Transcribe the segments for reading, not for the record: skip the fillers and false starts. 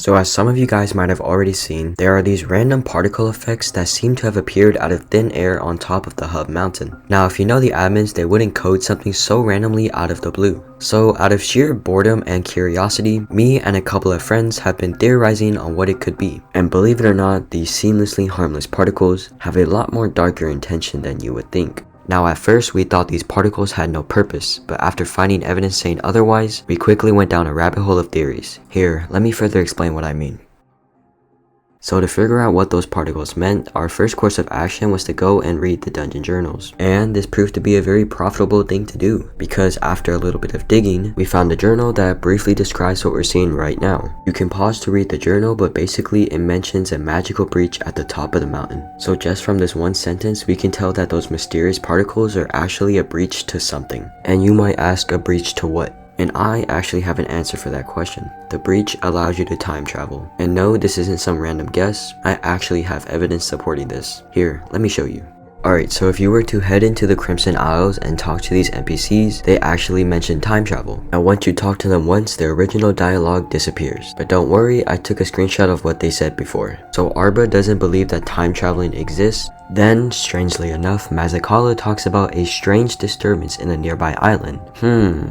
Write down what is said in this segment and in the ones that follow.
So as some of you guys might have already seen, there are these random particle effects that seem to have appeared out of thin air on top of the hub mountain. Now if you know the admins, they wouldn't code something so randomly out of the blue. So out of sheer boredom and curiosity, me and a couple of friends have been theorizing on what it could be. And believe it or not, these seamlessly harmless particles have a lot more darker intention than you would think. Now at first we thought these particles had no purpose, but after finding evidence saying otherwise, we quickly went down a rabbit hole of theories. Here, let me further explain what I mean. So to figure out what those particles meant, our first course of action was to go and read the dungeon journals. And this proved to be a very profitable thing to do, because after a little bit of digging, we found a journal that briefly describes what we're seeing right now. You can pause to read the journal, but basically it mentions a magical breach at the top of the mountain. So just from this one sentence, we can tell that those mysterious particles are actually a breach to something. And you might ask, a breach to what? And I actually have an answer for that question. The breach allows you to time travel. And no, this isn't some random guess. I actually have evidence supporting this. Here, let me show you. Alright, so if you were to head into the Crimson Isles and talk to these NPCs, they actually mention time travel. Now once you talk to them once, their original dialogue disappears. But don't worry, I took a screenshot of what they said before. So Arba doesn't believe that time traveling exists. Then, strangely enough, Mazakala talks about a strange disturbance in a nearby island.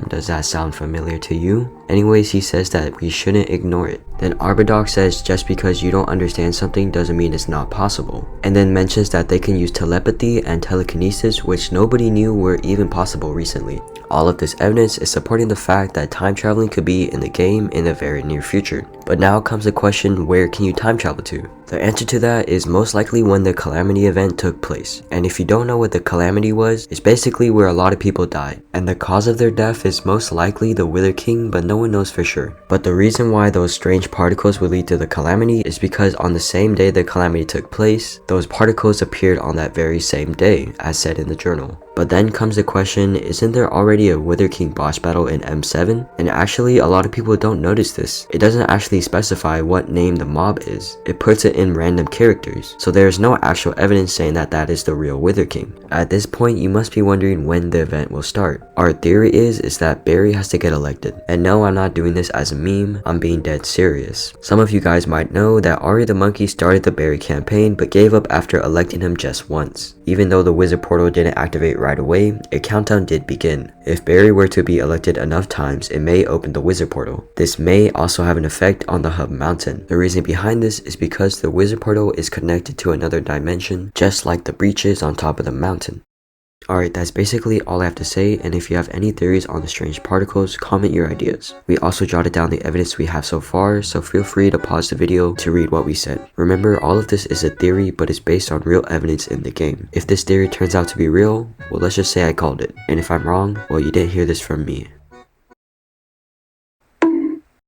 Does that sound familiar to you? Anyways, he says that we shouldn't ignore it. Then Arbadok says just because you don't understand something doesn't mean it's not possible. And then mentions that they can use telepathy and telekinesis, which nobody knew were even possible recently. All of this evidence is supporting the fact that time traveling could be in the game in the very near future. But now comes the question, where can you time travel to? The answer to that is most likely when the Calamity event took place. And if you don't know what the Calamity was, it's basically where a lot of people died. And the cause of their death is most likely the Wither King, but no one knows for sure. But the reason why those strange particles would lead to the Calamity is because on the same day the Calamity took place, those particles appeared on that very same day, as said in the journal. But then comes the question, isn't there already a Wither King boss battle in M7? And actually, a lot of people don't notice this. It doesn't actually specify what name the mob is. It puts it in random characters. So there is no actual evidence saying that that is the real Wither King. At this point, you must be wondering when the event will start. Our theory is that Barry has to get elected. And no, I'm not doing this as a meme. I'm being dead serious. Some of you guys might know that Ari the Monkey started the Barry campaign, but gave up after electing him just once. Even though the wizard portal didn't activate right away, a countdown did begin. If Barry were to be elected enough times, it may open the wizard portal. This may also have an effect on the hub mountain. The reason behind this is because the wizard portal is connected to another dimension, just like the breaches on top of the mountain. Alright, that's basically all I have to say, and if you have any theories on the strange particles, comment your ideas. We also jotted down the evidence we have so far, so feel free to pause the video to read what we said. Remember, all of this is a theory, but it's based on real evidence in the game. If this theory turns out to be real, well, let's just say I called it. And if I'm wrong, well, you didn't hear this from me.